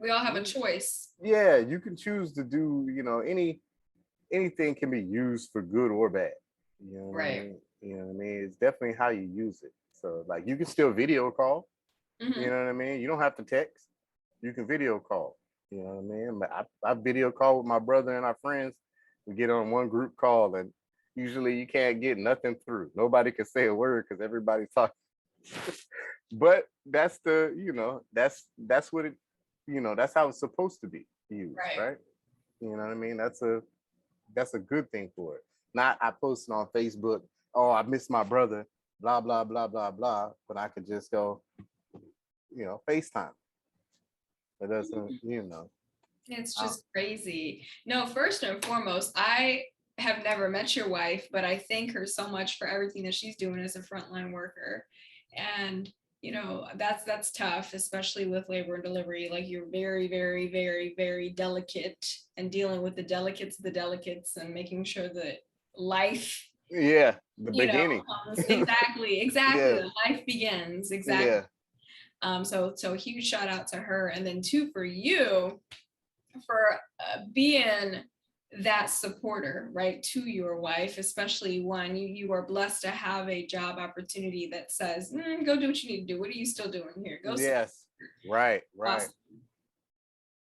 We all have a choice. yeah, you can choose to do, you know, anything can be used for good or bad. You know what I Right. mean? You know what I mean? It's definitely how you use it. So like you can still video call, you Hmm. know what I mean? You don't have to text. You can video call. You know what I mean? But I video call with my brother and our friends. We get on one group call and usually you can't get nothing through. Nobody can say a word because everybody's talking. But that's the, you know, that's what it, you know, that's how it's supposed to be used, Right. right? You know what I mean? That's a good thing for it. Not I posted on Facebook, oh, I miss my brother, blah, blah, blah, blah, blah. But I could just go, you know, FaceTime. It doesn't, you know. It's I, just crazy. No, first and foremost, I have never met your wife, but I thank her so much for everything that she's doing as a frontline worker. And that's tough, especially with labor and delivery. Like you're very, very, very, very delicate and dealing with the delicates and making sure that life, yeah, the beginning. comes. Exactly, exactly. Yeah, The life begins. Exactly. yeah, So huge shout out to her. And then two for you for being that supporter, right, to your wife, especially one you are blessed to have a job opportunity that says, go do what you need to do. What are you still doing here? Go support. yes, right, right. Awesome.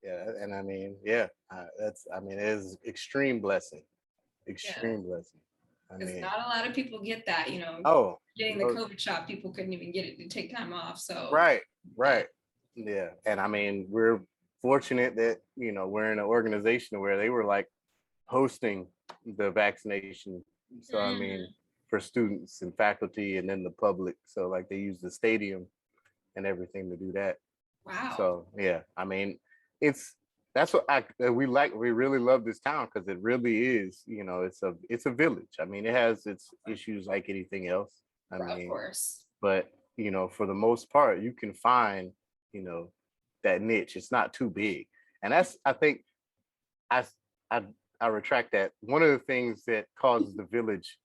Yeah, and I mean, yeah, I mean, it is extreme blessing, Yeah, extreme blessing. I because mean, not a lot of people get that. oh, Getting the no, COVID shot, people couldn't even get it to take time off. So right, yeah. right, yeah, and I mean, we're fortunate that you know we're in an organization where they were like hosting the vaccination. So I mean, Mm, for students and faculty, and then the public. So like they use the stadium and everything to do that. wow. So yeah, I mean, it's that's what we like. We really love this town because it really is. You know, it's a village. I mean, it has its issues like anything else. I Of mean, course. but you know, for the most part, you can find you know that niche. It's not too big, and that's I think I I I retract that. One of the things that causes the village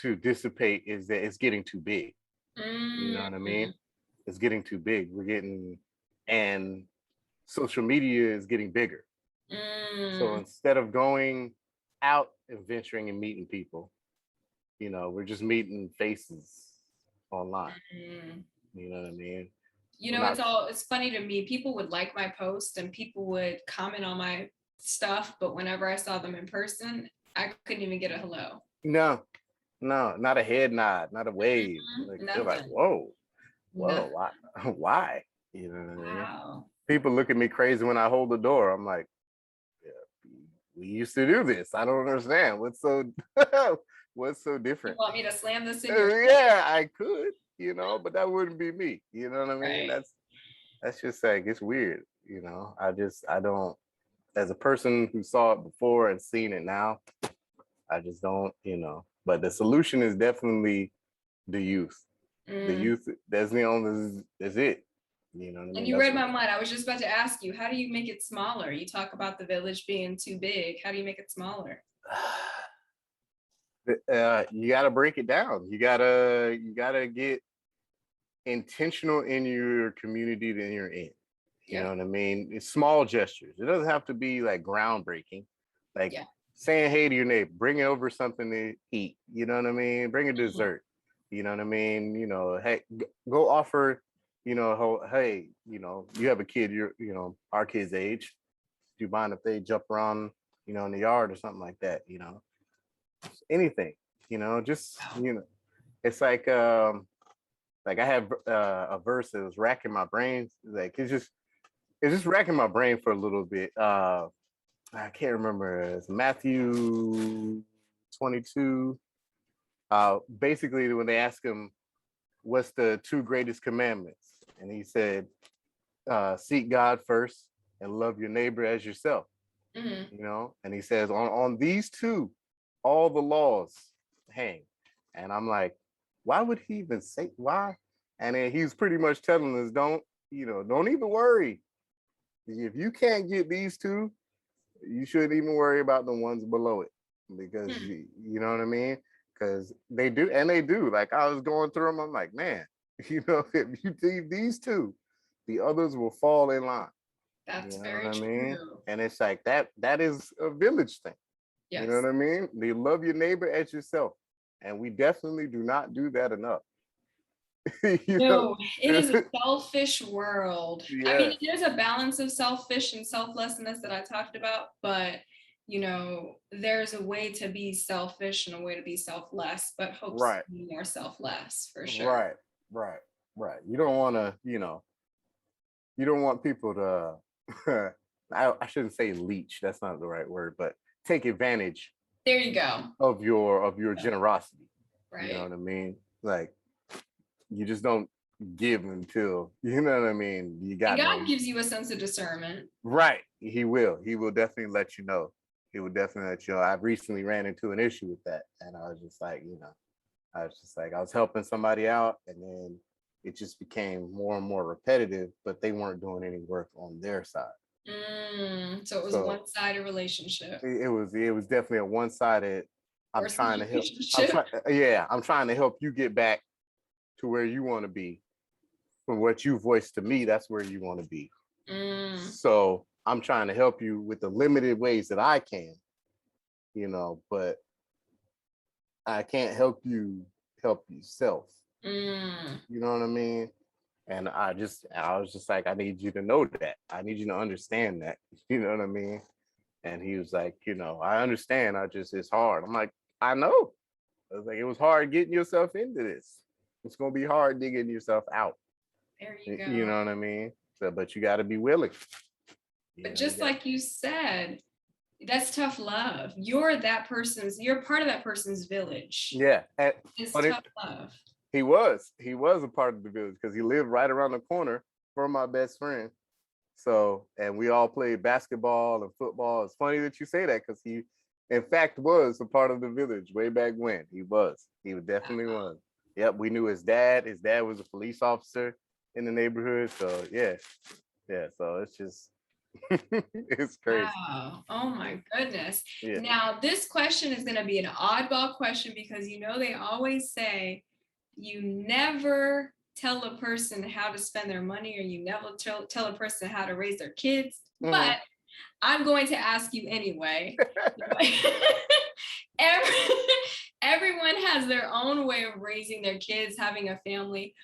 to dissipate is that it's getting too big. You know what I mean? Mm, It's getting too big. And social media is getting bigger. So mm, instead of going out and venturing and meeting people, you know, we're just meeting faces online. mm. You know what I mean? You We're know, not, it's funny to me. People would like my post and people would comment on my stuff, but whenever I saw them in person, I couldn't even get a hello. no, no, not a head nod, not a wave. Like they're like, Nothing. whoa, Nothing. why, why? You know what I mean? Wow. People look at me crazy when I hold the door. I'm like, yeah, we used to do this. I don't understand. What's so You different? want me to slam this in your face? Yeah, I could, you know, but that wouldn't be me. You know what I mean? Right. That's just like it's weird. You know, I don't. As a person who saw it before and seen it now, I just don't. You know, but the solution is definitely the youth. The Mm. youth. That's the only. That's it. You know what I And mean? you That's read my mind. I was just about to ask you, how do you make it smaller? You talk about the village being too big. How do you make it smaller? you got to break it down. You gotta get intentional in your community that you're in. You know Yep. what I mean? It's small gestures. It doesn't have to be like groundbreaking. Like Yeah. saying hey to your neighbor, bring over something to eat. You know what I mean? Bring a Mhm. dessert. You know what I mean? You know, hey, go offer. You know, hey, you know, you have a kid. You know, our kid's age. Do you mind if they jump around? You know, in the yard or something like that. You know, anything. You know, just Wow. you know, it's like I have a verse that was racking my brains. Like it's just racking my brain for a little bit. I can't remember. It's Matthew 22. Basically, when they ask him, "What's the two greatest commandments?" and he said, "Seek God first and love your neighbor as yourself." Mhm. And he says on these two, all the laws hang. And I'm like, why would he even say why? And then he's pretty much telling us, don't even worry. If you can't get these two, you shouldn't even worry about the ones below it, because Hmm. you know what I mean? Because they do, and they do. Like, I was going through them, I'm like, man, if you leave these two, the others will fall in line. You That's know what very I mean? true. And it's like that is a village thing. You know Yes. what I mean? You love your neighbor as yourself. And we definitely do not do that enough. you know? No, it is a selfish world. I mean, Yeah. there's a balance of selfish and selflessness that I talked about, but there's a way to be selfish and a way to be selfless, but hopes Right. to be more selfless for sure. Right. Right. Right. You don't want to, you don't want people to I shouldn't say leech, that's not the right word, but take advantage There you go. of your Yeah. generosity. You know Right. what I mean? Like, you just don't give until, you know what I mean, you And got no. God gives you a sense of discernment. Right. He will definitely let you know. He will definitely let you know. I've recently ran into an issue with that, and I was just like, I was helping somebody out, and then it just became more and more repetitive, but they weren't doing any work on their side. So it was a So one-sided relationship it was definitely a one-sided. I'm or trying to help. I'm situationship. trying. Yeah, I'm trying to help you get back to where you want to be. From what you voiced to me, that's where you want to be. Mm, So I'm trying to help you with the limited ways that I can, but I can't help yourself. mm. You know what I mean? And I was just like, I need you to know that. I need you to understand that. You know what I mean? And he was like, I understand. It's hard. I'm like, I know. I was like, it was hard getting yourself into this. It's gonna be hard digging yourself out. There you You know go. what I mean? So, but you got to be willing. But You just got. like you said, that's tough love. You're part of that person's village. Yeah, It's but tough love. he was a part of the village because he lived right around the corner from my best friend. So, and we all played basketball and football. It's funny that you say that, because he, in fact, was a part of the village way back when. He definitely was. Yep, we knew his dad. His dad was a police officer in the neighborhood. So yeah, yeah. So it's just, it's crazy. Wow. Oh my goodness. Yeah. Now, this question is going to be an oddball question because they always say you never tell a person how to spend their money or you never tell a person how to raise their kids. Mhm. But I'm going to ask you anyway. Every, everyone has their own way of raising their kids, having a family.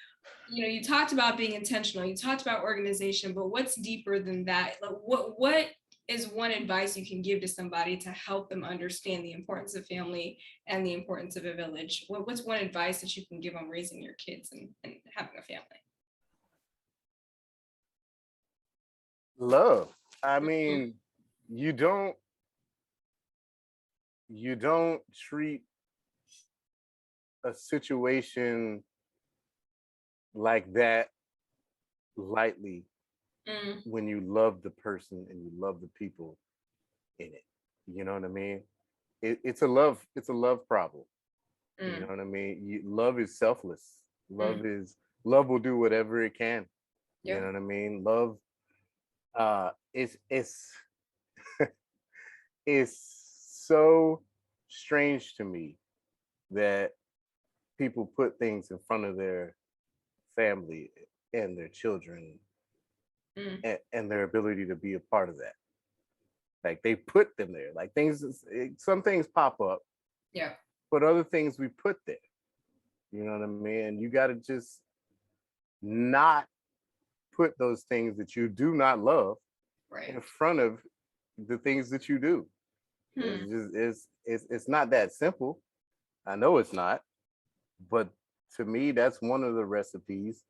You talked about being intentional, you talked about organization, but what's deeper than that? Like, what is one advice you can give to somebody to help them understand the importance of family and the importance of a village? What's one advice that you can give on raising your kids and having a family? Love. I mean, you don't you don't treat a situation like that lightly Mm, when you love the person and you love the people in it. You know what I mean? It's a love problem. You know mm, what I mean? Love is selfless. mm. Love will do whatever it can. You know Yep. what I mean? Love it's it's so strange to me that people put things in front of their family and their children, Mm, and their ability to be a part of that. Like, they put them there. Like, some things pop up, yep. but other things we put there. You know what I mean? You got to just not put those things that you do not love in Right. front of the things that you do. Hmm. It's not that simple. I know it's not, but to me, that's one of the recipes.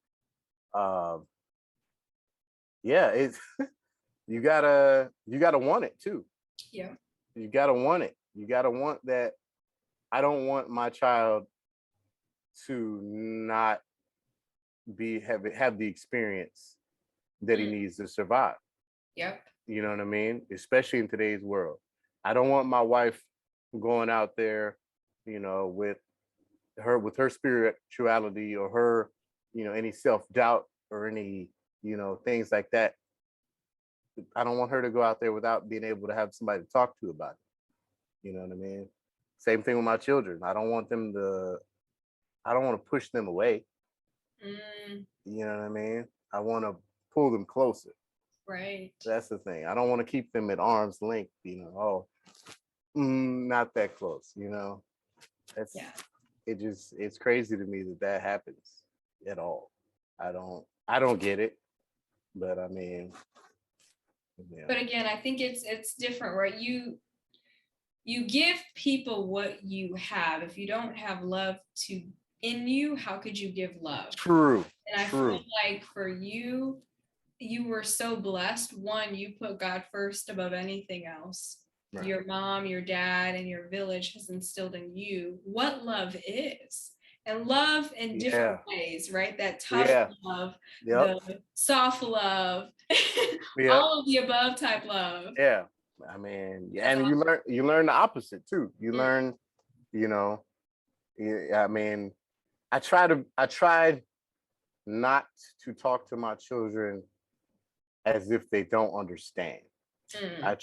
Uh, yeah, it's you gotta want it too. Yeah. You gotta want it. You gotta want that. I don't want my child to not have the experience that he Mm, needs to survive. yep. You know what I mean? Especially in today's world. I don't want my wife going out there, with her spirituality or her, any self-doubt or any, things like that. I don't want her to go out there without being able to have somebody to talk to about it. You know what I mean? Same thing with my children. I don't want to push them away. Mm, You know what I mean? I want to pull them closer. right. That's the thing. I don't want to keep them at arm's length, not that close, That's Yeah. it's crazy to me that happens at all. I don't get it, but I mean, But again, I think it's different, right? You give people what you have. If you don't have love to in you, how could you give love? true, And I feel like for you, you were so blessed. One, you put God first above anything else. right. Your mom, your dad, and your village has instilled in you what love is. And love in different Yeah, ways, right? That tough yeah, love, yep, the soft love, yep, all of the above type love. yeah. I mean, yeah, That's and awesome. you learn the opposite too. You Mm, learn, you know, I mean, I tried not to talk to my children as if they don't understand. mm, I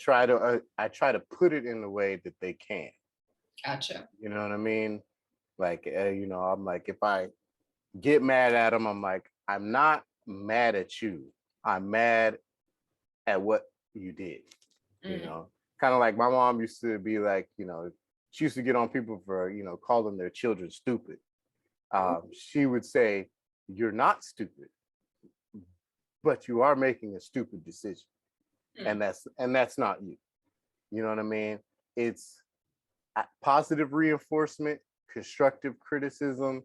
try to put it in a way that they can. gotcha. You know what I mean? Like, I'm like, if I get mad at them, I'm like, I'm not mad at you. I'm mad at what you did. Mm, Kind of like my mom used to be like, she used to get on people for, calling their children stupid. She would say, "You're not stupid, but you are making a stupid decision, mm, and that's not you." You know what I mean? It's positive reinforcement, constructive criticism,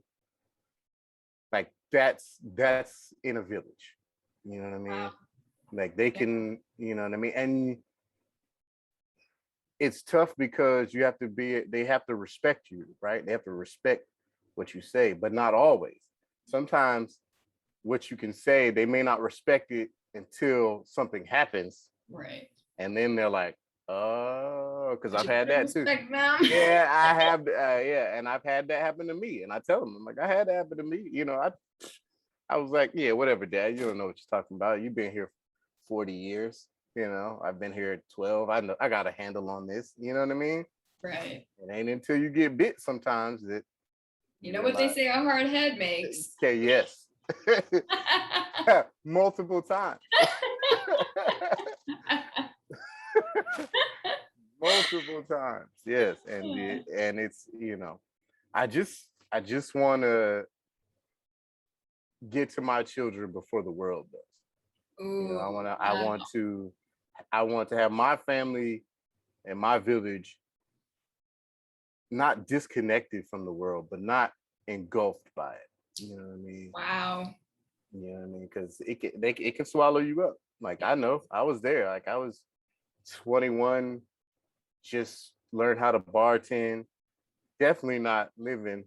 like that's in a village. You know what I mean? wow. Like they Yeah. can, you know what I mean? And it's tough because they have to respect you, right? They have to respect what you say, but not always. Sometimes what you can say, they may not respect it until something happens. Right. And then they're like, oh, because But I've you had gotta that too. respect them. Yeah, I have. Yeah, and I've had that happen to me. And I tell them, I'm like, I had that happen to me. I was like, yeah, whatever, Dad. You don't know what you're talking about. You've been here 40 years. I've been here 12. I know I got a handle on this. You know what I mean? Right. It ain't until you get bit sometimes that You you know what they realize. say a hard head makes. Okay, yes. Multiple times. Multiple times. Yes. And it's, I just want to get to my children before the world does. Ooh, I want to I that's want to I want to have my family and my village not disconnected from the world, but not engulfed by it. You know what I mean? wow. You know what I mean? Because it can swallow you up. Like I know, I was there. Like I was 21, just learned how to bartend. Definitely not living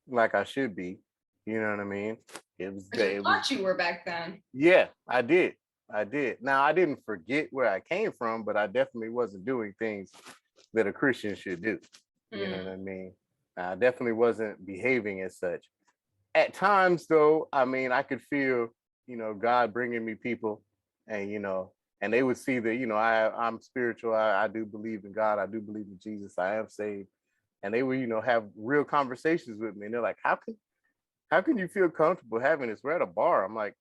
like I should be. You know what I mean? It was But you it was thought you were back then. Yeah, I did. I did. Now I didn't forget where I came from, but I definitely wasn't doing things that a Christian should do. You know what Mm, I mean? I definitely wasn't behaving as such. At times, though, I mean, I could feel, God bringing me people, and and they would see that, I'm spiritual. I do believe in God. I do believe in Jesus. I am saved, and they would, have real conversations with me. And they're like, how can you feel comfortable having this? We're at a bar. I'm like,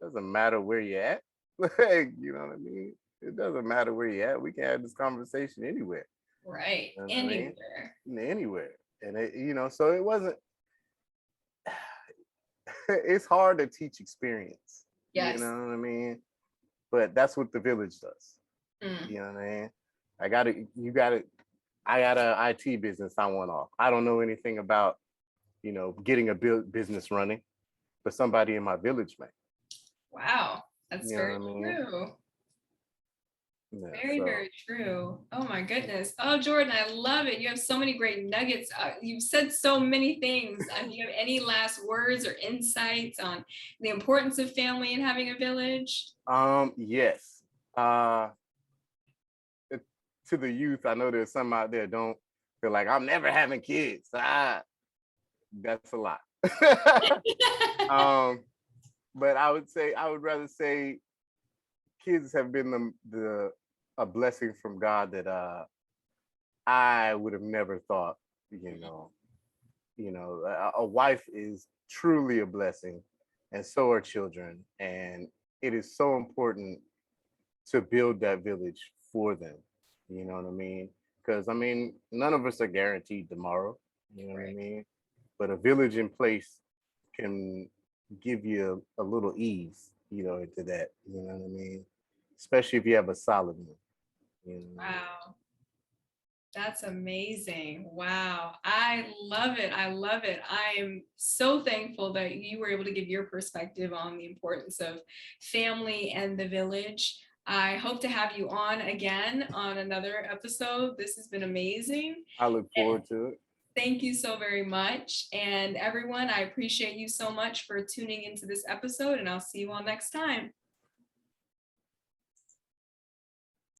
doesn't matter where you're at. Like, you know what I mean? It doesn't matter where you're at. We can have this conversation anywhere. right. You know what I mean? Anywhere. Anywhere. And so it wasn't. It's hard to teach experience. You Yes. know what I mean? But that's what the village does. Mm, You know what I mean? I got a IT business I want off. I don't know anything about, getting a business running, but somebody in my village may. wow. That's You know what very I mean? true. Yeah. Very, So very true. Oh my goodness. Oh, Jordan, I love it. You have so many great nuggets. You've said so many things. Do you have any last words or insights on the importance of family and having a village? yes. Uh, to the youth, I know there's some out there don't feel like I'm never having kids. That's a lot. um, but I would rather say kids have been the a blessing from God that I would have never thought. A wife is truly a blessing, and so are children, and it is so important to build that village for them. You know what I mean? Because I mean, none of us are guaranteed tomorrow. You know what I Right. mean? But a village in place can give you a little ease, into that. You know what I mean? Especially if you have a solid one. You know what I mean? Wow. That's amazing. Wow. I love it. I love it. I am so thankful that you were able to give your perspective on the importance of family and the village. I hope to have you on again on another episode. This has been amazing. I look forward to it. Thank you so very much. And everyone, I appreciate you so much for tuning into this episode, and I'll see you all next time.